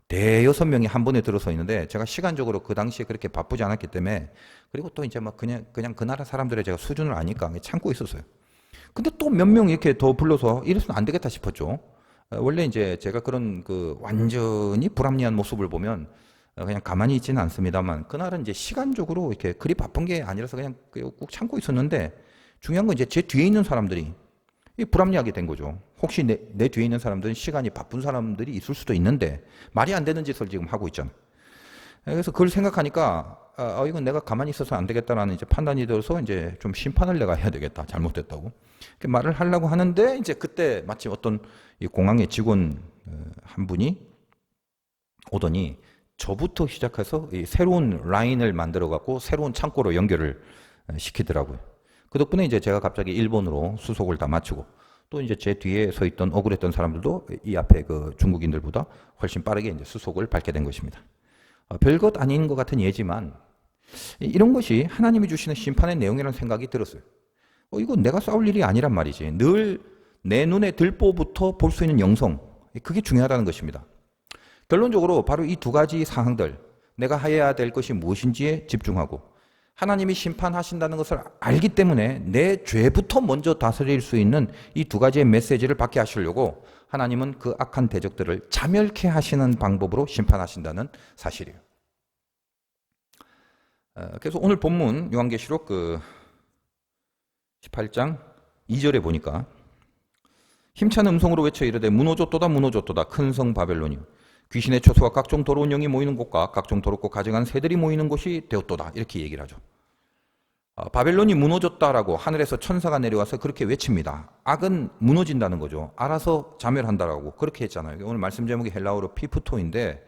대여섯 명이 한 번에 들어서 있는데 제가 시간적으로 그 당시에 그렇게 바쁘지 않았기 때문에 그리고 또 이제 막 그냥 그 나라 사람들의 제가 수준을 아니까 참고 있었어요. 근데 또 몇 명 이렇게 더 불러서 이래서는 안 되겠다 싶었죠. 원래 이제 제가 그런 그 완전히 불합리한 모습을 보면 그냥 가만히 있지는 않습니다만 그날은 이제 시간적으로 이렇게 그리 바쁜 게 아니라서 그냥 꾹 참고 있었는데 중요한 건 이제 제 뒤에 있는 사람들이 불합리하게 된 거죠. 혹시 내 뒤에 있는 사람들은 시간이 바쁜 사람들이 있을 수도 있는데 말이 안 되는 짓을 지금 하고 있잖아요. 그래서 그걸 생각하니까 이건 내가 가만히 있어서 안 되겠다라는 이제 판단이 들어서 이제 좀 심판을 내가 해야 되겠다. 잘못됐다고. 말을 하려고 하는데 이제 그때 마침 어떤 이 공항의 직원 한 분이 오더니 저부터 시작해서 이 새로운 라인을 만들어 갖고 새로운 창고로 연결을 시키더라고요. 그 덕분에 이제 제가 갑자기 일본으로 수속을 다 마치고 또 이제 제 뒤에 서 있던 억울했던 사람들도 이 앞에 그 중국인들보다 훨씬 빠르게 이제 수속을 밟게 된 것입니다. 별것 아닌 것 같은 예지만 이런 것이 하나님이 주시는 심판의 내용이라는 생각이 들었어요. 이거 내가 싸울 일이 아니란 말이지. 늘 내 눈에 들보부터 볼 수 있는 영성, 그게 중요하다는 것입니다. 결론적으로 바로 이 두 가지 사항들, 내가 해야 될 것이 무엇인지에 집중하고 하나님이 심판하신다는 것을 알기 때문에 내 죄부터 먼저 다스릴 수 있는 이 두 가지의 메시지를 받게 하시려고 하나님은 그 악한 대적들을 자멸케 하시는 방법으로 심판하신다는 사실이에요. 그래서 오늘 본문 요한계시록 18장 2절에 보니까 힘찬 음성으로 외쳐 이르되 무너졌도다 무너졌도다 큰 성 바벨론이요 귀신의 초소와 각종 더러운 영이 모이는 곳과 각종 더럽고 가증한 새들이 모이는 곳이 되었도다, 이렇게 얘기를 하죠. 바벨론이 무너졌다라고 하늘에서 천사가 내려와서 그렇게 외칩니다. 악은 무너진다는 거죠. 알아서 자멸한다라고 그렇게 했잖아요. 오늘 말씀 제목이 헬라어로 피프토인데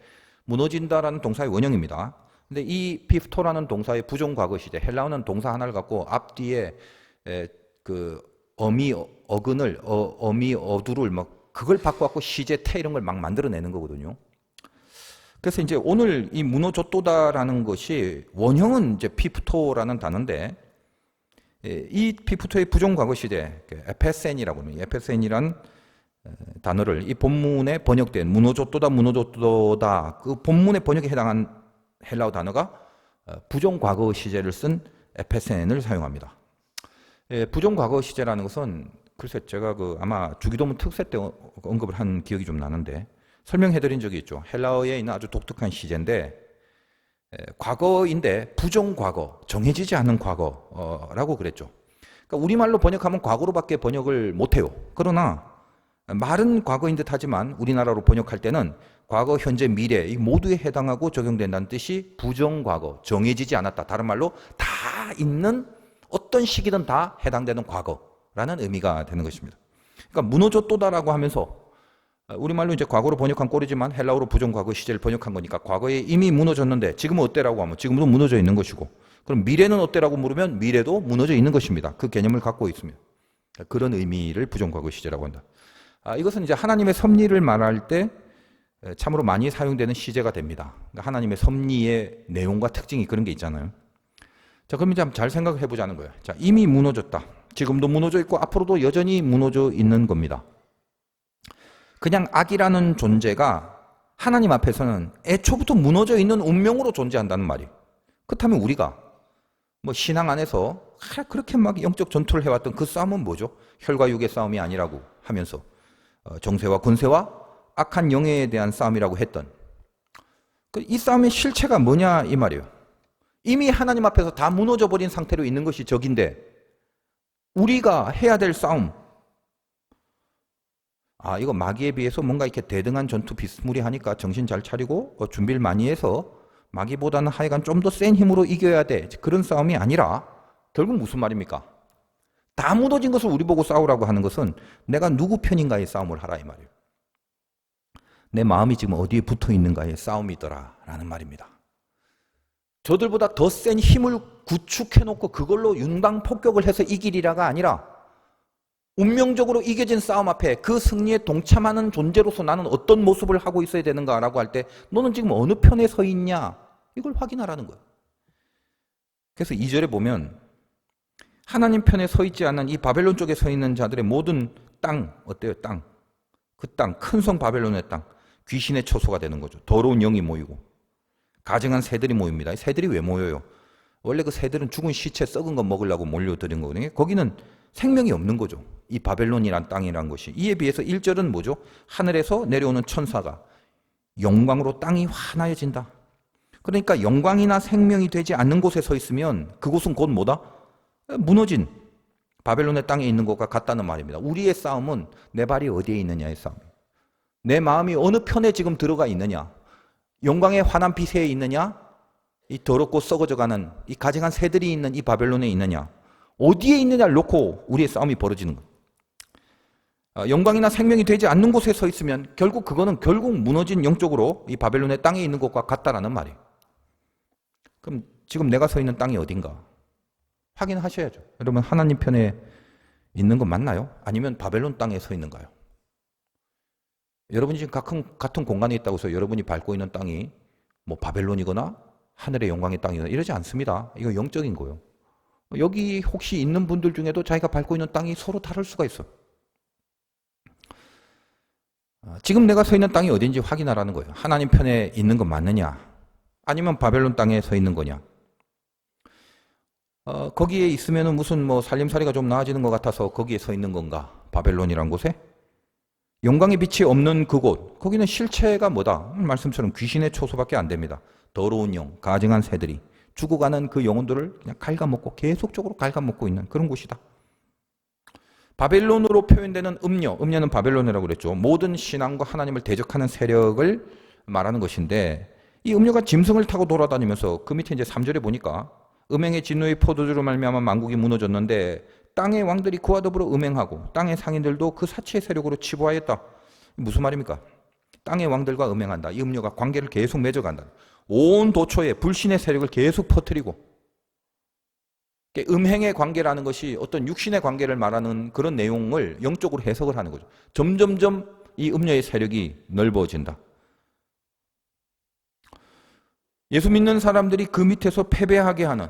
무너진다라는 동사의 원형입니다. 근데 이 피프토라는 동사의 부정 과거 시제, 헬라어는 동사 하나를 갖고 앞뒤에 어미 어근을 어미 어두를 막 그걸 바꿔갖고 시제 태 이런 걸 막 만들어내는 거거든요. 그래서 이제 오늘 이 무너졌도다라는 것이 원형은 이제 피프토라는 단어인데, 이 피프토의 부정 과거 시제 에페센이라고 합니다. 에페센이란 단어를 이 본문에 번역된 무너졌도다 무너졌도다 그 본문의 번역에 해당한 헬라어 단어가 부정 과거 시제를 쓴 에페센을 사용합니다. 부정 과거 시제라는 것은 글쎄 제가 아마 주기도문 특세 때 언급을 한 기억이 좀 나는데 설명해 드린 적이 있죠. 헬라어에 있는 아주 독특한 시제인데 과거인데 부정 과거, 정해지지 않은 과거라고 그랬죠. 그러니까 우리말로 번역하면 과거로밖에 번역을 못해요. 그러나 말은 과거인 듯 하지만 우리나라로 번역할 때는 과거, 현재, 미래 이 모두에 해당하고 적용된다는 뜻이 부정 과거, 정해지지 않았다. 다른 말로 다 있는 어떤 시기든 다 해당되는 과거라는 의미가 되는 것입니다. 그러니까 무너졌도다라고 하면서 우리말로 이제 과거로 번역한 꼴이지만 헬라어로 부정과거 시제를 번역한 거니까 과거에 이미 무너졌는데 지금은 어때라고 하면 지금도 무너져 있는 것이고, 그럼 미래는 어때라고 물으면 미래도 무너져 있는 것입니다. 그 개념을 갖고 있습니다. 그런 의미를 부정과거 시제라고 한다. 이것은 이제 하나님의 섭리를 말할 때 참으로 많이 사용되는 시제가 됩니다. 그러니까 하나님의 섭리의 내용과 특징이 그런 게 있잖아요. 자, 그럼 이제 잘 생각해 보자는 거예요. 자, 이미 무너졌다. 지금도 무너져 있고 앞으로도 여전히 무너져 있는 겁니다. 그냥 악이라는 존재가 하나님 앞에서는 애초부터 무너져 있는 운명으로 존재한다는 말이에요. 그렇다면 우리가 뭐 신앙 안에서 그렇게 막 영적 전투를 해왔던 그 싸움은 뭐죠? 혈과 육의 싸움이 아니라고 하면서 정세와 군세와 악한 영에 대한 싸움이라고 했던 이 싸움의 실체가 뭐냐 이 말이에요. 이미 하나님 앞에서 다 무너져 버린 상태로 있는 것이 적인데 우리가 해야 될 싸움, 이거 마귀에 비해서 뭔가 이렇게 대등한 전투 비스무리하니까 정신 잘 차리고 준비를 많이 해서 마귀보다는 하여간 좀 더 센 힘으로 이겨야 돼. 그런 싸움이 아니라 결국 무슨 말입니까? 다 무너진 것을 우리 보고 싸우라고 하는 것은 내가 누구 편인가의 싸움을 하라 이 말이에요. 내 마음이 지금 어디에 붙어 있는가의 싸움이더라 라는 말입니다. 저들보다 더 센 힘을 구축해놓고 그걸로 윤방폭격을 해서 이기리라가 아니라 운명적으로 이겨진 싸움 앞에 그 승리에 동참하는 존재로서 나는 어떤 모습을 하고 있어야 되는가라고 할 때 너는 지금 어느 편에 서 있냐 이걸 확인하라는 거예요. 그래서 2절에 보면 하나님 편에 서 있지 않는 이 바벨론 쪽에 서 있는 자들의 모든 땅 어때요? 땅. 그 땅, 큰 성 바벨론의 땅 귀신의 처소가 되는 거죠. 더러운 영이 모이고 가증한 새들이 모입니다. 새들이 왜 모여요? 원래 그 새들은 죽은 시체 썩은 거 먹으려고 몰려드는 거거든요. 거기는 생명이 없는 거죠. 이 바벨론이란 땅이란 것이. 이에 비해서 1절은 뭐죠? 하늘에서 내려오는 천사가 영광으로 땅이 환하여진다. 그러니까 영광이나 생명이 되지 않는 곳에 서 있으면 그곳은 곧 뭐다? 무너진 바벨론의 땅에 있는 것과 같다는 말입니다. 우리의 싸움은 내 발이 어디에 있느냐의 싸움이에요. 내 마음이 어느 편에 지금 들어가 있느냐, 영광의 환한 빛에 있느냐, 이 더럽고 썩어져가는 이 가증한 새들이 있는 이 바벨론에 있느냐, 어디에 있느냐를 놓고 우리의 싸움이 벌어지는 것. 영광이나 생명이 되지 않는 곳에 서 있으면 결국 그거는 결국 무너진 영적으로 이 바벨론의 땅에 있는 것과 같다라는 말이에요. 그럼 지금 내가 서 있는 땅이 어딘가 확인하셔야죠. 여러분 하나님 편에 있는 건 맞나요? 아니면 바벨론 땅에 서 있는가요? 여러분이 지금 같은 공간에 있다고 해서 여러분이 밟고 있는 땅이 뭐 바벨론이거나 하늘의 영광의 땅이거나 이러지 않습니다. 이거 영적인 거예요. 여기 혹시 있는 분들 중에도 자기가 밟고 있는 땅이 서로 다를 수가 있어. 지금 내가 서 있는 땅이 어딘지 확인하라는 거예요. 하나님 편에 있는 건 맞느냐? 아니면 바벨론 땅에 서 있는 거냐? 거기에 있으면 무슨 뭐 살림살이가 좀 나아지는 것 같아서 거기에 서 있는 건가? 바벨론이란 곳에? 영광의 빛이 없는 그곳, 거기는 실체가 뭐다? 말씀처럼 귀신의 초소밖에 안 됩니다. 더러운 영, 가증한 새들이 죽어가는 그 영혼들을 그냥 갉아먹고 계속적으로 갉아먹고 있는 그런 곳이다. 바벨론으로 표현되는 음녀는 바벨론이라고 그랬죠. 모든 신앙과 하나님을 대적하는 세력을 말하는 것인데, 이 음녀가 짐승을 타고 돌아다니면서 그 밑에 이제 3절에 보니까 음행의 진노의 포도주로 말미암아 만국이 무너졌는데 땅의 왕들이 그와 더불어 음행하고 땅의 상인들도 그 사치의 세력으로 치부하였다. 무슨 말입니까? 땅의 왕들과 음행한다. 이 음녀가 관계를 계속 맺어간다. 온 도처에 불신의 세력을 계속 퍼뜨리고, 음행의 관계라는 것이 어떤 육신의 관계를 말하는 그런 내용을 영적으로 해석을 하는 거죠. 점점점 이 음녀의 세력이 넓어진다. 예수 믿는 사람들이 그 밑에서 패배하게 하는,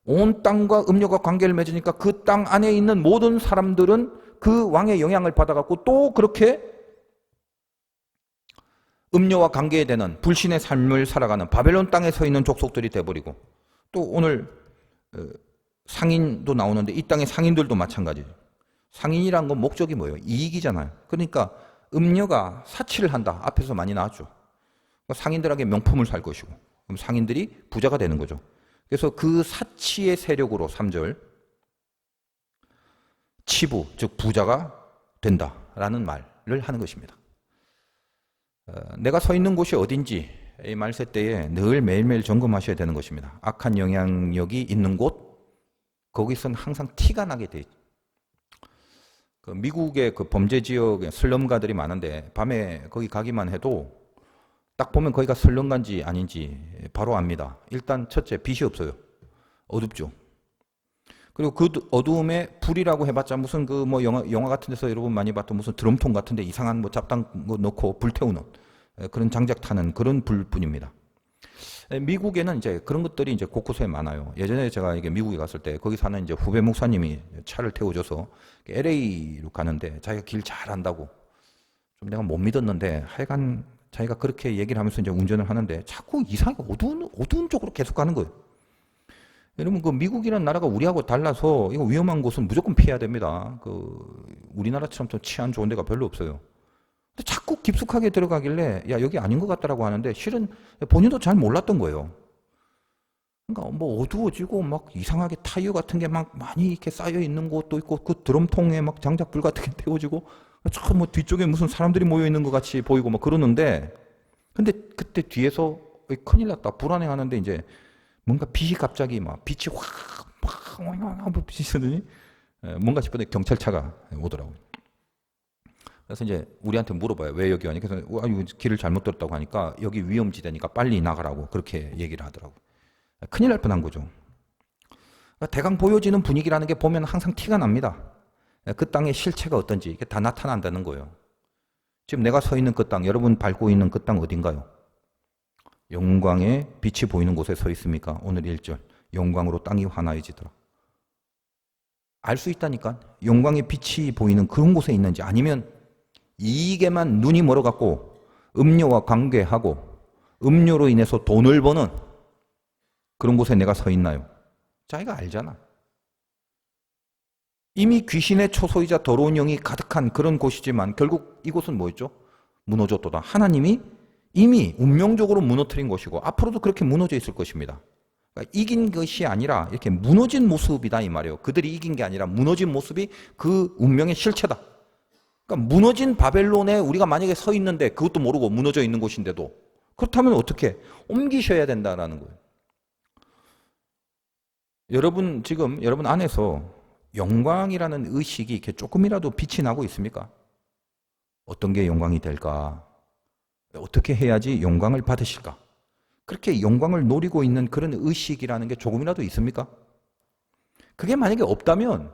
온 땅과 음녀가 관계를 맺으니까 그 땅 안에 있는 모든 사람들은 그 왕의 영향을 받아갖고 또 그렇게 음녀와 관계되는 불신의 삶을 살아가는 바벨론 땅에 서 있는 족속들이 돼버리고, 또 오늘 상인도 나오는데 이 땅의 상인들도 마찬가지죠. 상인이란 건 목적이 뭐예요? 이익이잖아요. 그러니까 음녀가 사치를 한다. 앞에서 많이 나왔죠. 상인들에게 명품을 살 것이고, 그럼 상인들이 부자가 되는 거죠. 그래서 그 사치의 세력으로 3절 치부, 즉 부자가 된다라는 말을 하는 것입니다. 내가 서 있는 곳이 어딘지 이 말세 때에 늘 매일매일 점검하셔야 되는 것입니다. 악한 영향력이 있는 곳, 거기서는 항상 티가 나게 돼 있죠. 그 미국의 그 범죄 지역에 슬럼가들이 많은데 밤에 거기 가기만 해도 딱 보면 거기가 슬럼가인지 아닌지 바로 압니다. 일단 첫째, 빛이 없어요. 어둡죠. 그리고 그 어두움에 불이라고 해봤자 무슨 그 뭐 영화 같은 데서 여러분 많이 봤던 무슨 드럼통 같은데 이상한 뭐 잡당 거 넣고 불태우는 그런 장작 타는 그런 불뿐입니다. 미국에는 이제 그런 것들이 이제 곳곳에 많아요. 예전에 제가 이게 미국에 갔을 때 거기 사는 이제 후배 목사님이 차를 태워줘서 LA로 가는데 자기가 길 잘 안다고 좀 내가 못 믿었는데 하여간 자기가 그렇게 얘기를 하면서 이제 운전을 하는데 자꾸 이상하게 어두운 쪽으로 계속 가는 거예요. 여러분 그 미국이라는 나라가 우리하고 달라서 이거 위험한 곳은 무조건 피해야 됩니다. 그 우리나라처럼 또 치안 좋은 데가 별로 없어요. 근데 자꾸 깊숙하게 들어가길래 야 여기 아닌 것 같다라고 하는데 실은 본인도 잘 몰랐던 거예요. 그러니까 뭐 어두워지고 막 이상하게 타이어 같은 게 막 많이 이렇게 쌓여 있는 곳도 있고 그 드럼통에 막 장작불 같은 게 태워지고 저 뭐 뒤쪽에 무슨 사람들이 모여 있는 것 같이 보이고 막 그러는데 근데 그때 뒤에서 큰일 났다 불안해하는데 이제 뭔가 빛이 갑자기 막 빛이 확 비치더니 뭔가 싶었는데 경찰차가 오더라고요. 그래서 이제 우리한테 물어봐요. 왜 여기 와니? 그래서 길을 잘못 들었다고 하니까 여기 위험지대니까 빨리 나가라고 그렇게 얘기를 하더라고요. 큰일 날 뻔한 거죠. 그러니까 대강 보여지는 분위기라는 게 보면 항상 티가 납니다. 그 땅의 실체가 어떤지 이게 다 나타난다는 거예요. 지금 내가 서 있는 그 땅, 여러분 밟고 있는 그 땅 어딘가요? 영광의 빛이 보이는 곳에 서 있습니까? 오늘 1절 영광으로 땅이 환하여지더라. 알 수 있다니까. 영광의 빛이 보이는 그런 곳에 있는지 아니면 이익에만 눈이 멀어갖고 음료와 관계하고 음료로 인해서 돈을 버는 그런 곳에 내가 서 있나요? 자기가 알잖아. 이미 귀신의 초소이자 더러운 영이 가득한 그런 곳이지만 결국 이곳은 뭐였죠? 무너졌도다. 하나님이 이미 운명적으로 무너뜨린 것이고 앞으로도 그렇게 무너져 있을 것입니다. 그러니까 이긴 것이 아니라 이렇게 무너진 모습이다 이 말이에요. 그들이 이긴 게 아니라 무너진 모습이 그 운명의 실체다. 그러니까 무너진 바벨론에 우리가 만약에 서 있는데 그것도 모르고 무너져 있는 곳인데도 그렇다면 어떻게 옮기셔야 된다라는 거예요. 여러분 지금 여러분 안에서 영광이라는 의식이 이렇게 조금이라도 빛이 나고 있습니까? 어떤 게 영광이 될까? 어떻게 해야지 영광을 받으실까? 그렇게 영광을 노리고 있는 그런 의식이라는 게 조금이라도 있습니까? 그게 만약에 없다면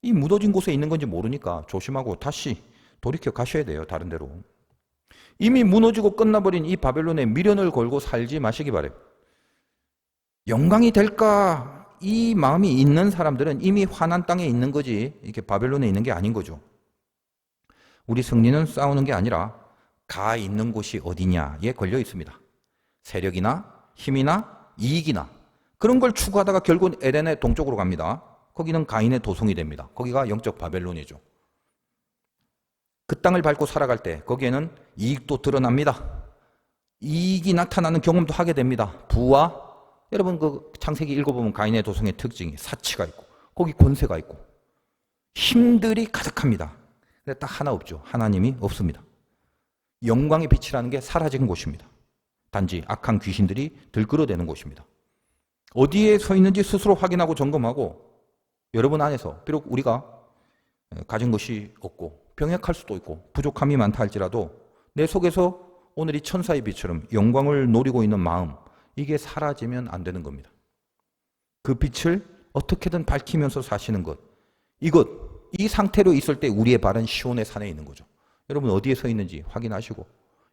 이 무너진 곳에 있는 건지 모르니까 조심하고 다시 돌이켜 가셔야 돼요. 다른 데로. 이미 무너지고 끝나버린 이 바벨론에 미련을 걸고 살지 마시기 바래요. 영광이 될까? 이 마음이 있는 사람들은 이미 환난 땅에 있는 거지 이렇게 바벨론에 있는 게 아닌 거죠. 우리 승리는 싸우는 게 아니라 가 있는 곳이 어디냐에 걸려 있습니다. 세력이나 힘이나 이익이나 그런 걸 추구하다가 결국 에덴의 동쪽으로 갑니다. 거기는 가인의 도성이 됩니다. 거기가 영적 바벨론이죠. 그 땅을 밟고 살아갈 때 거기에는 이익도 드러납니다. 이익이 나타나는 경험도 하게 됩니다. 부와 여러분 그 창세기 읽어보면 가인의 도성의 특징이 사치가 있고 거기 권세가 있고 힘들이 가득합니다. 근데 딱 하나 없죠. 하나님이 없습니다. 영광의 빛이라는 게 사라진 곳입니다. 단지 악한 귀신들이 들끓어대는 곳입니다. 어디에 서 있는지 스스로 확인하고 점검하고 여러분 안에서 비록 우리가 가진 것이 없고 병약할 수도 있고 부족함이 많다 할지라도 내 속에서 오늘 이 천사의 빛처럼 영광을 노리고 있는 마음 이게 사라지면 안 되는 겁니다. 그 빛을 어떻게든 밝히면서 사시는 것 이 상태로 있을 때 우리의 발은 시온의 산에 있는 거죠. 여러분 어디에 서 있는지 확인하시고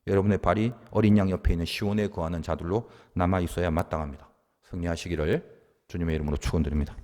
여러분의 발이 어린 양 옆에 있는 시온에 거하는 자들로 남아 있어야 마땅합니다. 승리하시기를 주님의 이름으로 축원드립니다.